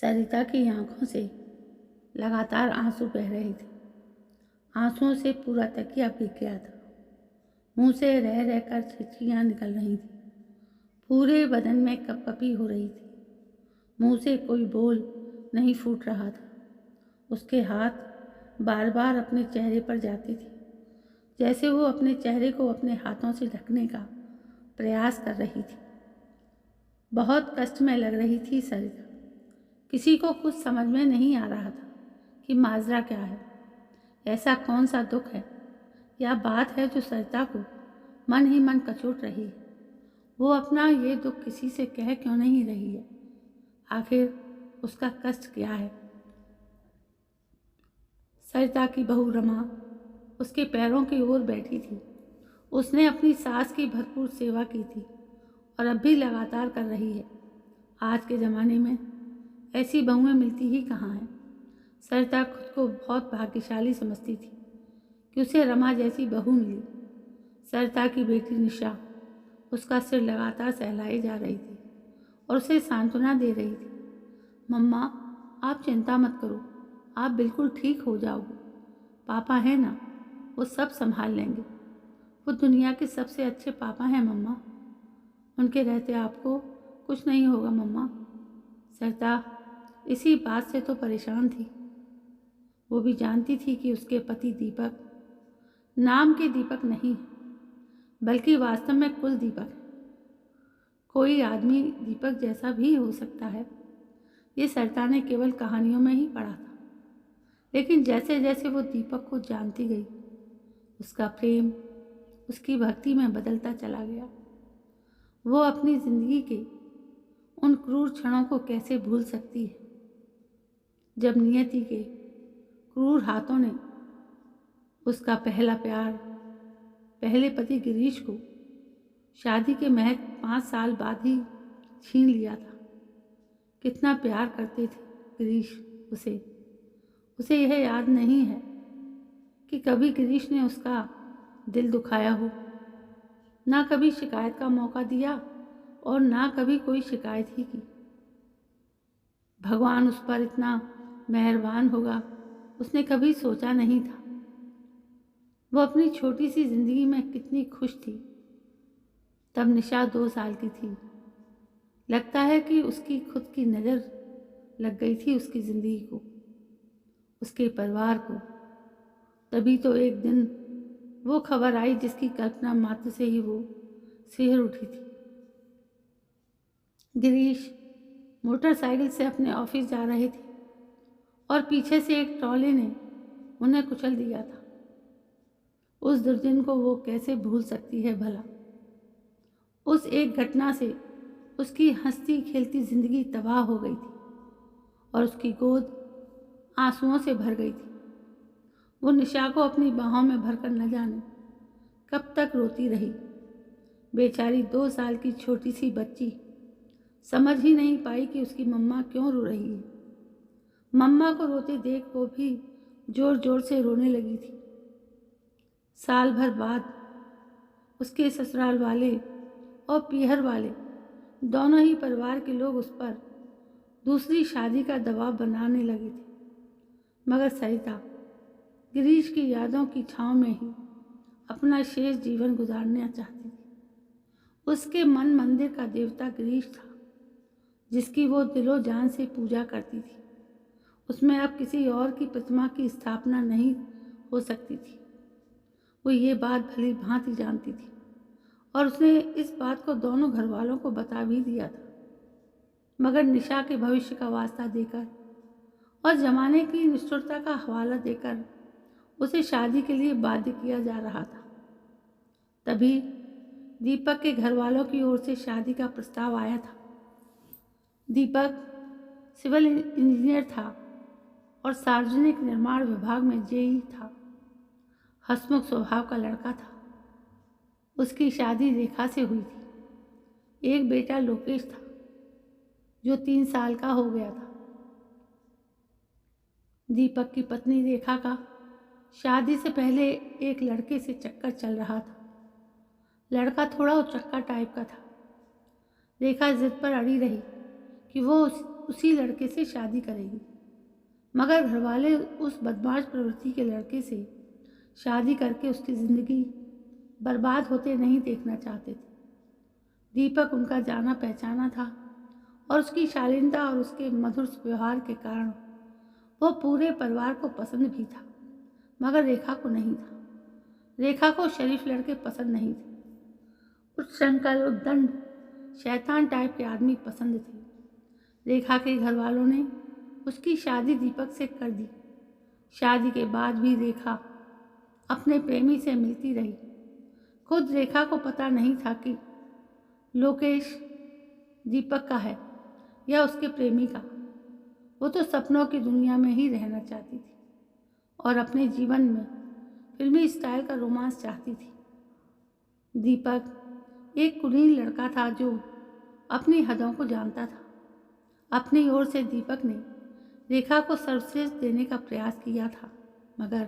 सरिता की आंखों से लगातार आंसू बह रहे थे। आंसुओं से पूरा तकिया भीग गया था। मुंह से रह रहकर छिछलियाँ निकल रही थी। पूरे बदन में कपकपी हो रही थी। मुंह से कोई बोल नहीं फूट रहा था। उसके हाथ बार बार अपने चेहरे पर जाते थे, जैसे वो अपने चेहरे को अपने हाथों से ढकने का प्रयास कर रही थी। बहुत कष्ट में लग रही थी सरिता। किसी को कुछ समझ में नहीं आ रहा था कि माजरा क्या है। ऐसा कौन सा दुख है या बात है जो सरिता को मन ही मन कचोट रही है। वो अपना ये दुख किसी से कह क्यों नहीं रही है। आखिर उसका कष्ट क्या है। सरिता की बहू रमा उसके पैरों की ओर बैठी थी। उसने अपनी सास की भरपूर सेवा की थी और अब भी लगातार कर रही है। आज के ज़माने में ऐसी बहुएं मिलती ही कहाँ हैं। सरिता खुद को बहुत भाग्यशाली समझती थी कि उसे रमा जैसी बहू मिली। सरिता की बेटी निशा उसका सिर लगातार सहलाई जा रही थी और उसे सांत्वना दे रही थी। मम्मा, आप चिंता मत करो, आप बिल्कुल ठीक हो जाओगे। पापा है ना, वो सब संभाल लेंगे। वो दुनिया के सबसे अच्छे पापा हैं मम्मा। उनके रहते आपको कुछ नहीं होगा मम्मा। सरिता इसी बात से तो परेशान थी। वो भी जानती थी कि उसके पति दीपक नाम के दीपक नहीं बल्कि वास्तव में कुल दीपक है। कोई आदमी दीपक जैसा भी हो सकता है, ये सरिता ने केवल कहानियों में ही पढ़ा था। लेकिन जैसे जैसे वो दीपक को जानती गई, उसका प्रेम उसकी भक्ति में बदलता चला गया। वो अपनी जिंदगी के उन क्रूर क्षणों को कैसे भूल सकती है, जब नियति के क्रूर हाथों ने उसका पहला प्यार, पहले पति गिरीश को शादी के महज 5 साल बाद ही छीन लिया था। कितना प्यार करते थे गिरीश उसे यह याद नहीं है कि कभी गिरीश ने उसका दिल दुखाया हो। ना कभी शिकायत का मौका दिया और ना कभी कोई शिकायत ही की। भगवान उस पर इतना मेहरबान होगा उसने कभी सोचा नहीं था। वो अपनी छोटी सी जिंदगी में कितनी खुश थी। तब निशा 2 साल की थी। लगता है कि उसकी खुद की नज़र लग गई थी उसकी ज़िंदगी को, उसके परिवार को। तभी तो एक दिन वो खबर आई जिसकी कल्पना मात्र से ही वो सिहर उठी थी। गिरीश मोटरसाइकिल से अपने ऑफिस जा रहे थे और पीछे से एक ट्रॉली ने उन्हें कुचल दिया था। उस दुर्दिन को वो कैसे भूल सकती है भला। उस एक घटना से उसकी हंसती खेलती जिंदगी तबाह हो गई थी और उसकी गोद आंसुओं से भर गई थी। वो निशा को अपनी बाहों में भरकर न जाने कब तक रोती रही। बेचारी 2 साल की छोटी सी बच्ची समझ ही नहीं पाई कि उसकी मम्मा क्यों रो रही है। मम्मा को रोते देख वो भी जोर जोर से रोने लगी थी। साल भर बाद उसके ससुराल वाले और पीहर वाले दोनों ही परिवार के लोग उस पर दूसरी शादी का दबाव बनाने लगे थे। मगर सरिता गिरीश की यादों की छाँव में ही अपना शेष जीवन गुजारना चाहती थी। उसके मन मंदिर का देवता गिरीश था, जिसकी वो दिलो जान से पूजा करती थी। उसमें अब किसी और की प्रतिमा की स्थापना नहीं हो सकती थी। वो ये बात भली भांति जानती थी और उसने इस बात को दोनों घर वालों को बता भी दिया था। मगर निशा के भविष्य का वास्ता देकर और जमाने की निष्ठुरता का हवाला देकर उसे शादी के लिए बाध्य किया जा रहा था। तभी दीपक के घर वालों की ओर से शादी का प्रस्ताव आया था। दीपक सिविल इंजीनियर था और सार्वजनिक निर्माण विभाग में जेई था। हंसमुख स्वभाव का लड़का था। उसकी शादी रेखा से हुई थी। एक बेटा लोकेश था जो 3 साल का हो गया था। दीपक की पत्नी रेखा का शादी से पहले एक लड़के से चक्कर चल रहा था। लड़का थोड़ा उचक्का टाइप का था। रेखा जिद पर अड़ी रही कि वो उसी लड़के से शादी करेगी, मगर घरवाले उस बदमाश प्रवृत्ति के लड़के से शादी करके उसकी ज़िंदगी बर्बाद होते नहीं देखना चाहते थे। दीपक उनका जाना पहचाना था और उसकी शालीनता और उसके मधुर व्यवहार के कारण वो पूरे परिवार को पसंद भी था, मगर रेखा को नहीं था। रेखा को शरीफ लड़के पसंद नहीं थे। उच्छृंखल, उद्दंड, शैतान टाइप के आदमी पसंद थे। रेखा के घर वालों ने उसकी शादी दीपक से कर दी। शादी के बाद भी रेखा अपने प्रेमी से मिलती रही। खुद रेखा को पता नहीं था कि लोकेश दीपक का है या उसके प्रेमी का। वो तो सपनों की दुनिया में ही रहना चाहती थी और अपने जीवन में फिल्मी स्टाइल का रोमांस चाहती थी। दीपक एक कुलीन लड़का था जो अपनी हदों को जानता था। अपनी ओर से दीपक ने रेखा को सर्वश्रेष्ठ देने का प्रयास किया था, मगर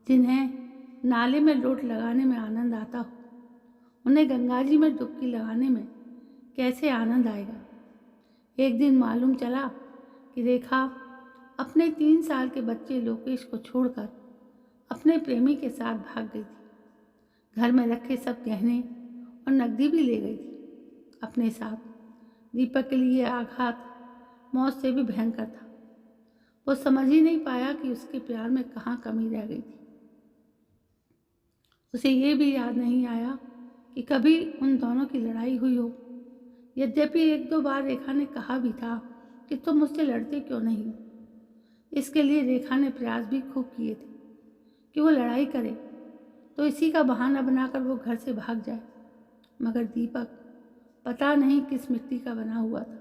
जिन्हें नाले में लोट लगाने में आनंद आता हो, उन्हें गंगा जी में डुबकी लगाने में कैसे आनंद आएगा। एक दिन मालूम चला कि रेखा अपने 3 साल के बच्चे लोकेश को छोड़कर अपने प्रेमी के साथ भाग गई थी। घर में रखे सब गहने और नकदी भी ले गई थी अपने साथ। दीपक के लिए आघात मौत से भी भयंकर था। वो समझ ही नहीं पाया कि उसके प्यार में कहाँ कमी रह गई थी। उसे ये भी याद नहीं आया कि कभी उन दोनों की लड़ाई हुई हो। यद्यपि 1-2 बार रेखा ने कहा भी था कि तुम मुझसे लड़ते क्यों नहीं। इसके लिए रेखा ने प्रयास भी खूब किए थे कि वो लड़ाई करे तो इसी का बहाना बनाकर वो घर से भाग जाए, मगर दीपक पता नहीं किस मिट्टी का बना हुआ था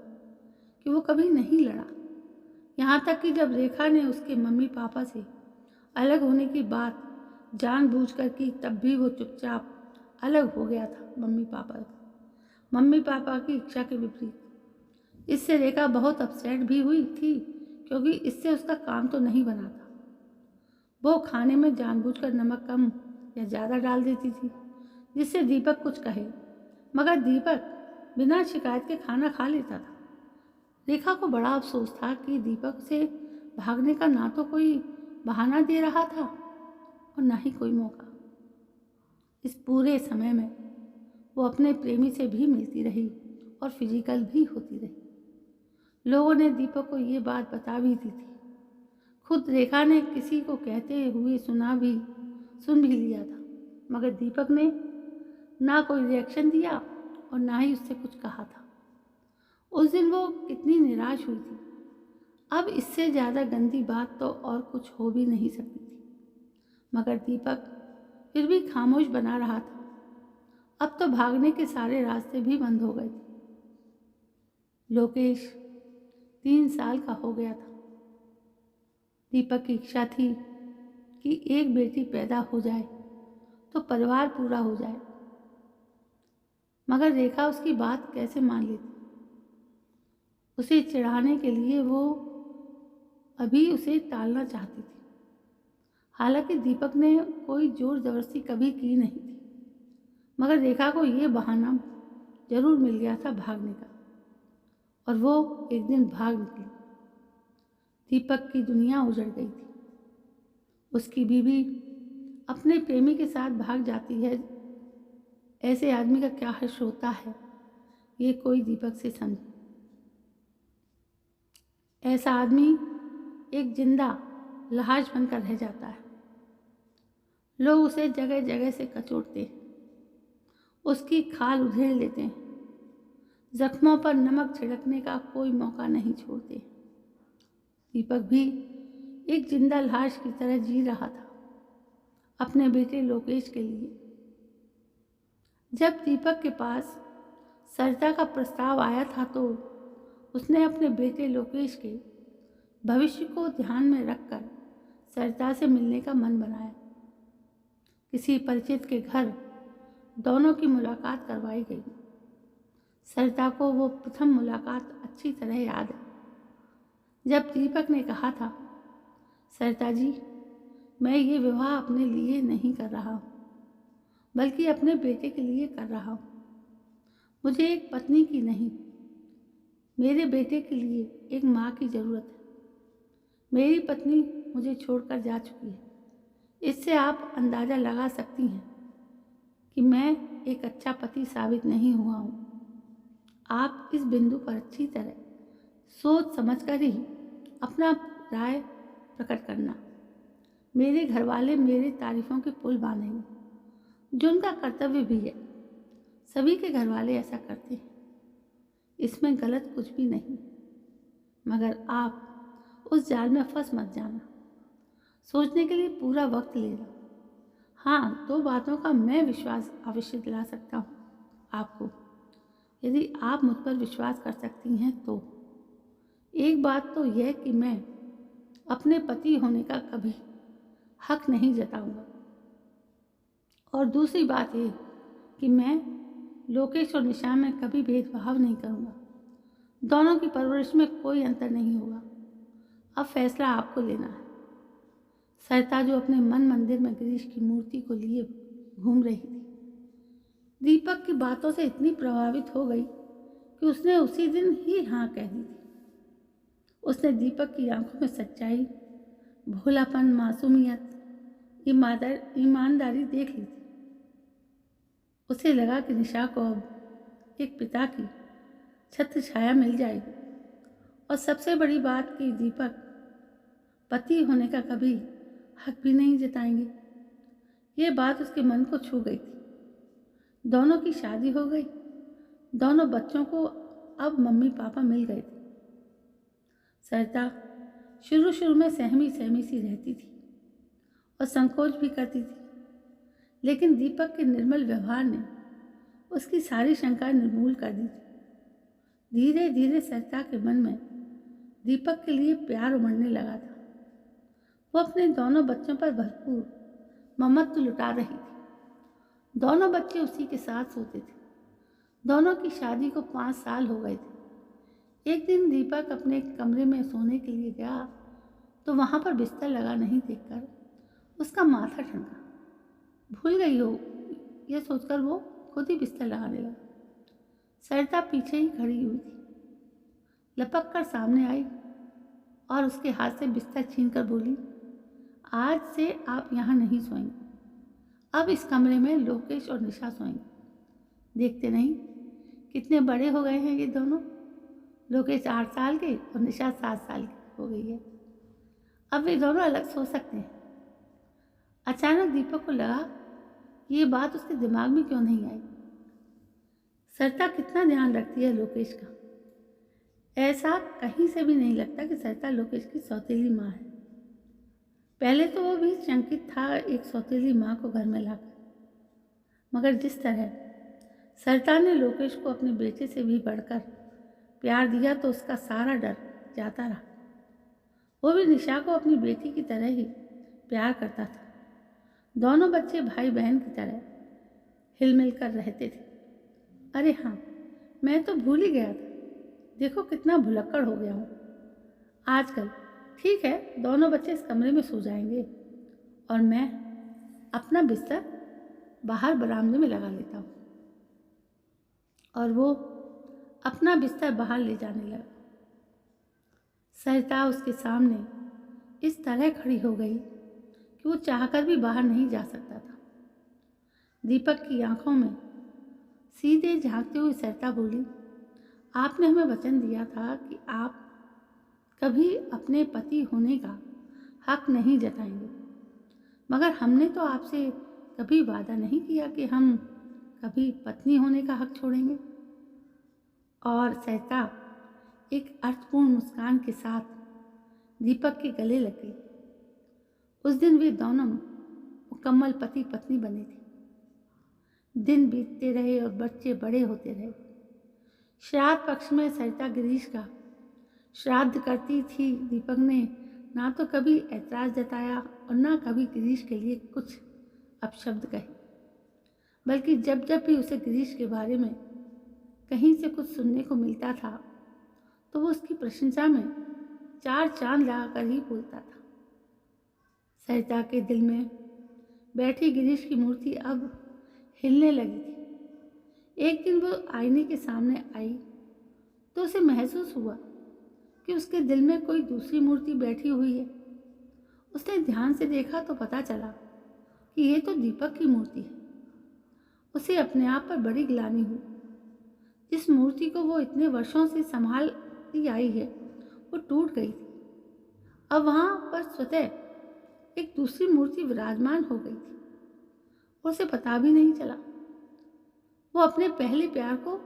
कि वो कभी नहीं लड़ा। यहाँ तक कि जब रेखा ने उसके मम्मी पापा से अलग होने की बात जानबूझकर की, तब भी वो चुपचाप अलग हो गया था मम्मी पापा की इच्छा के विपरीत। इससे रेखा बहुत अपसेट भी हुई थी, क्योंकि इससे उसका काम तो नहीं बना था। वो खाने में जानबूझकर नमक कम या ज़्यादा डाल देती थी, जिससे दीपक कुछ कहे, मगर दीपक बिना शिकायत के खाना खा लेता था। रेखा को बड़ा अफसोस था कि दीपक से भागने का ना तो कोई बहाना दे रहा था और ना ही कोई मौका। इस पूरे समय में वो अपने प्रेमी से भी मिलती रही और फिजिकल भी होती रही। लोगों ने दीपक को ये बात बता भी दी थी। खुद रेखा ने किसी को कहते हुए सुन भी लिया था, मगर दीपक ने ना कोई रिएक्शन दिया और ना ही उससे कुछ कहा था। उस दिन वो कितनी निराश हुई थी। अब इससे ज़्यादा गंदी बात तो और कुछ हो भी नहीं सकती थी, मगर दीपक फिर भी खामोश बना रहा था। अब तो भागने के सारे रास्ते भी बंद हो गए थे। लोकेश 3 साल का हो गया था। दीपक की इच्छा थी कि एक बेटी पैदा हो जाए तो परिवार पूरा हो जाए, मगर रेखा उसकी बात कैसे मान लेती। उसे चिढ़ाने के लिए वो अभी उसे टालना चाहती थी। हालांकि दीपक ने कोई जोर जबरदस्ती कभी की नहीं थी, मगर रेखा को ये बहाना जरूर मिल गया था भागने का, और वो एक दिन भाग निकली। दीपक की दुनिया उजड़ गई थी। उसकी बीवी अपने प्रेमी के साथ भाग जाती है, ऐसे आदमी का क्या हर्ष होता है, ये कोई दीपक से समझे। ऐसा आदमी एक जिंदा लाश बनकर रह जाता है। लोग उसे जगह जगह से कचोटते हैं, उसकी खाल उधेड़ लेते हैं, जख्मों पर नमक छिड़कने का कोई मौका नहीं छोड़ते। दीपक भी एक जिंदा लाश की तरह जी रहा था अपने बेटे लोकेश के लिए। जब दीपक के पास सरिता का प्रस्ताव आया था तो उसने अपने बेटे लोकेश के भविष्य को ध्यान में रखकर सरिता से मिलने का मन बनाया। किसी परिचित के घर दोनों की मुलाकात करवाई गई। सरिता को वो प्रथम मुलाकात अच्छी तरह याद है, जब दीपक ने कहा था, सरिता जी, मैं ये विवाह अपने लिए नहीं कर रहा हूँ, बल्कि अपने बेटे के लिए कर रहा हूँ। मुझे एक पत्नी की नहीं, मेरे बेटे के लिए एक माँ की ज़रूरत है। मेरी पत्नी मुझे छोड़कर जा चुकी है। इससे आप अंदाज़ा लगा सकती हैं कि मैं एक अच्छा पति साबित नहीं हुआ हूँ। आप इस बिंदु पर अच्छी तरह सोच समझकर ही अपना राय प्रकट करना। मेरे घर वाले मेरे तारीफों के पुल बांधेंगे, जो उनका कर्तव्य भी है। सभी के घर वाले ऐसा करते हैं, इसमें गलत कुछ भी नहीं। मगर आप उस जाल में फंस मत जाना। सोचने के लिए पूरा वक्त लेना। हाँ, 2 बातों का मैं विश्वास अवश्य दिला सकता हूँ आपको, यदि आप मुझ पर विश्वास कर सकती हैं तो। एक बात तो यह कि मैं अपने पति होने का कभी हक नहीं जताऊंगा, और दूसरी बात ये कि मैं लोकेश और निशा में कभी भेदभाव नहीं करूंगा। दोनों की परवरिश में कोई अंतर नहीं होगा। अब फैसला आपको लेना है। सरिता, जो अपने मन मंदिर में गिरीश की मूर्ति को लिए घूम रही थी, दीपक की बातों से इतनी प्रभावित हो गई कि उसने उसी दिन ही हाँ कह दी थी। उसने दीपक की आंखों में सच्चाई, भोलापन, मासूमियत, ईमानदारी देख ली थी। उसे लगा कि निशा को अब एक पिता की छत्र छाया मिल जाएगी, और सबसे बड़ी बात कि दीपक पति होने का कभी हक भी नहीं जताएंगे। ये बात उसके मन को छू गई थी। दोनों की शादी हो गई, दोनों बच्चों को अब मम्मी पापा मिल गए थे। सरिता शुरू शुरू में सहमी सहमी सी रहती थी और संकोच भी करती थी, लेकिन दीपक के निर्मल व्यवहार ने उसकी सारी शंकाएं निर्मूल कर दी थी। धीरे धीरे सरिता के मन में दीपक के लिए प्यार उमड़ने लगा था। वो अपने दोनों बच्चों पर भरपूर ममत्व लुटा रही थी। दोनों बच्चे उसी के साथ सोते थे। दोनों की शादी को 5 साल हो गए थे। एक दिन दीपक अपने कमरे में सोने के लिए गया तो वहाँ पर बिस्तर लगा नहीं देखकर उसका माथा ठनका। भूल गई हो, यह सोचकर वो खुद ही बिस्तर लगाने लगा। सरिता पीछे ही खड़ी हुई थी, लपक कर सामने आई और उसके हाथ से बिस्तर छीनकर बोली, आज से आप यहाँ नहीं सोएंगे। अब इस कमरे में लोकेश और निशा सोएंगे। देखते नहीं कितने बड़े हो गए हैं ये दोनों। लोकेश 8 साल के और निशा 7 साल की हो गई है। अब वे दोनों अलग सो सकते हैं। अचानक दीपक को लगा कि ये बात उसके दिमाग में क्यों नहीं आई। सरिता कितना ध्यान रखती है लोकेश का। ऐसा कहीं से भी नहीं लगता कि सरिता लोकेश की सौतेली माँ है। पहले तो वो भी शंकित था एक सौतेली माँ को घर में लाकर, मगर जिस तरह सरिता ने लोकेश को अपने बेटे से भी बढ़कर प्यार दिया तो उसका सारा डर जाता रहा। वो भी निशा को अपनी बेटी की तरह ही प्यार करता था। दोनों बच्चे भाई बहन की तरह हिलमिल कर रहते थे। अरे हाँ, मैं तो भूल ही गया था। देखो कितना भुलक्कड़ हो गया हूँ आजकल। ठीक है, दोनों बच्चे इस कमरे में सो जाएंगे और मैं अपना बिस्तर बाहर बरामदे में लगा लेता हूँ। और वो अपना बिस्तर बाहर ले जाने लगा। सरिता उसके सामने इस तरह खड़ी हो गई कि वो चाहकर भी बाहर नहीं जा सकता था। दीपक की आंखों में सीधे झांकते हुए सरिता बोली, आपने हमें वचन दिया था कि आप कभी अपने पति होने का हक नहीं जताएंगे, मगर हमने तो आपसे कभी वादा नहीं किया कि हम कभी पत्नी होने का हक छोड़ेंगे। और सरिता एक अर्थपूर्ण मुस्कान के साथ दीपक के गले लग गई। उस दिन वे दोनों मुकम्मल पति पत्नी बने थे। दिन बीतते रहे और बच्चे बड़े होते रहे। श्राद्ध पक्ष में सरिता गिरीश का श्राद्ध करती थी। दीपक ने ना तो कभी ऐतराज जताया और ना कभी गिरीश के लिए कुछ अपशब्द कहे, बल्कि जब जब भी उसे गिरीश के बारे में कहीं से कुछ सुनने को मिलता था तो वो उसकी प्रशंसा में 4 चांद लगाकर ही बोलता था। सरिता के दिल में बैठी गिरीश की मूर्ति अब हिलने लगी थी। एक दिन वो आईने के सामने आई तो उसे महसूस हुआ कि उसके दिल में कोई दूसरी मूर्ति बैठी हुई है। उसने ध्यान से देखा तो पता चला कि ये तो दीपक की मूर्ति है। उसे अपने आप पर बड़ी ग्लानि हुई। जिस मूर्ति को वो इतने वर्षों से संभालती आई है वो टूट गई थी। अब वहाँ पर स्वतः एक दूसरी मूर्ति विराजमान हो गई थी। उसे पता भी नहीं चला। वो अपने पहले प्यार को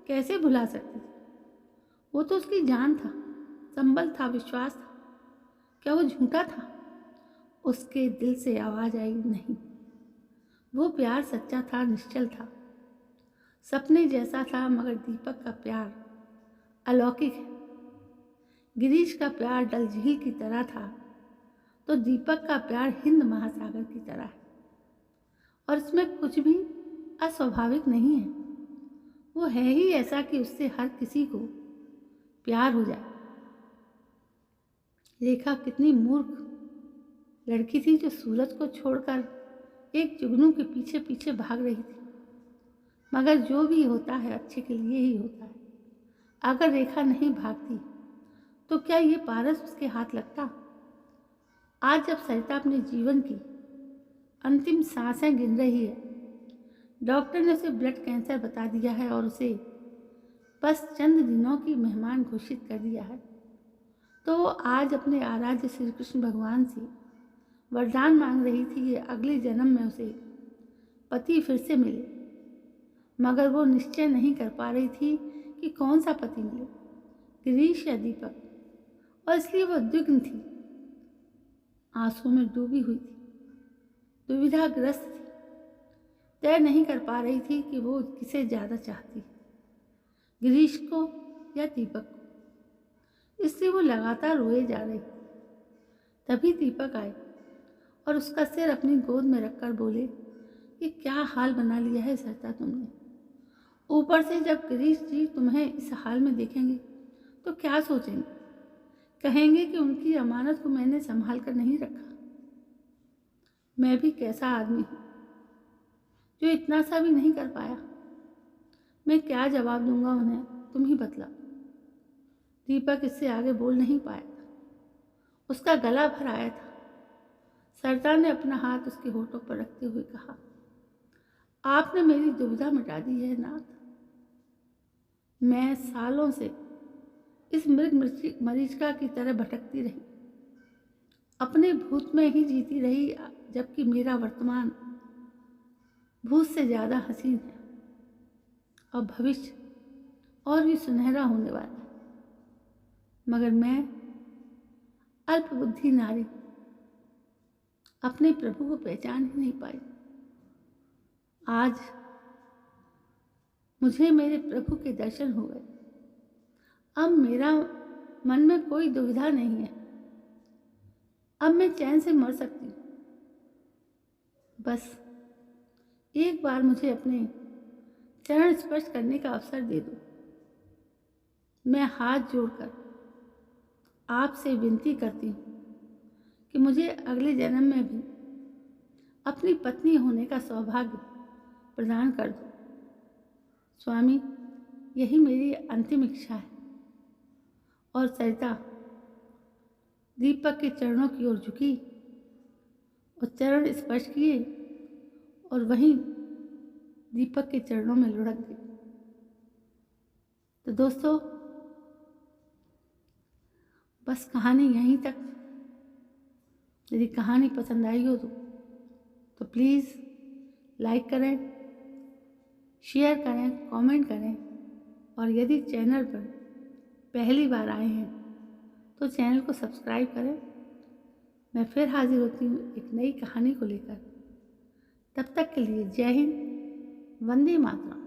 कैसे भुला सकती थी? वो तो उसकी जान था, संबल था, विश्वास था। क्या वो झूठा था? उसके दिल से आवाज आई, नहीं। वो प्यार सच्चा था, निश्चल था, सपने जैसा था। मगर दीपक का प्यार अलौकिक है। गिरीश का प्यार डल झील की तरह था, तो दीपक का प्यार हिंद महासागर की तरह है। और इसमें कुछ भी अस्वाभाविक नहीं है। वो है ही ऐसा कि उससे हर किसी को प्यार हो जाए। रेखा कितनी मूर्ख लड़की थी जो सूरज को छोड़कर एक जुगनू के पीछे पीछे भाग रही थी। मगर जो भी होता है अच्छे के लिए ही होता है। अगर रेखा नहीं भागती तो क्या ये पारस उसके हाथ लगता? आज जब सरिता अपने जीवन की अंतिम सांसें गिन रही है, डॉक्टर ने उसे ब्लड कैंसर बता दिया है और उसे बस चंद दिनों की मेहमान घोषित कर दिया है, तो वो आज अपने आराध्य श्री कृष्ण भगवान से वरदान मांग रही थी कि अगले जन्म में उसे पति फिर से मिले। मगर वो निश्चय नहीं कर पा रही थी कि कौन सा पति मिले, गिरीश या दीपक, और इसलिए वो उद्विग्न थी, आंसू में डूबी हुई थी, दुविधाग्रस्त थी, तय नहीं कर पा रही थी कि वो किसे ज़्यादा चाहती है, गिरीश को या दीपक को। इसलिए वो लगातार रोए जा रही थी। तभी दीपक आए और उसका सिर अपनी गोद में रखकर बोले, ये क्या हाल बना लिया है सरिता तुमने। ऊपर से जब गिरीश जी तुम्हें इस हाल में देखेंगे तो क्या सोचेंगे? कहेंगे कि उनकी अमानत को मैंने संभाल कर नहीं रखा। मैं भी कैसा आदमी हूँ जो इतना सा भी नहीं कर पाया। मैं क्या जवाब दूंगा उन्हें, तुम ही बतलाओ। दीपक इससे आगे बोल नहीं पाया था। उसका गला भर आया था। सरिता ने अपना हाथ उसके होठों पर रखते हुए कहा, आपने मेरी दुविधा मिटा दी है नाथ। मैं सालों से इस मृग मरीचिका की तरह भटकती रही, अपने भूत में ही जीती रही, जबकि मेरा वर्तमान भूत से ज़्यादा हसीन है और भविष्य और भी सुनहरा होने वाला है। मगर मैं अल्प बुद्धि नारी अपने प्रभु को पहचान ही नहीं पाई। आज मुझे मेरे प्रभु के दर्शन हो गए। अब मेरा मन में कोई दुविधा नहीं है। अब मैं चैन से मर सकती हूँ। बस एक बार मुझे अपने चरण स्पर्श करने का अवसर दे दो। मैं हाथ जोड़कर आपसे विनती करती हूँ कि मुझे अगले जन्म में भी अपनी पत्नी होने का सौभाग्य प्रदान कर दो। स्वामी, यही मेरी अंतिम इच्छा है। और सरिता दीपक के चरणों की ओर झुकी और चरण स्पर्श किए और वहीं दीपक के चरणों में लुढ़क गई। तो दोस्तों, बस कहानी यहीं तक। यदि कहानी पसंद आई हो तो प्लीज़ लाइक करें, शेयर करें, कमेंट करें, और यदि चैनल पर पहली बार आए हैं तो चैनल को सब्सक्राइब करें। मैं फिर हाजिर होती हूँ एक नई कहानी को लेकर। तब तक के लिए जय हिंद, वंदे मातरम।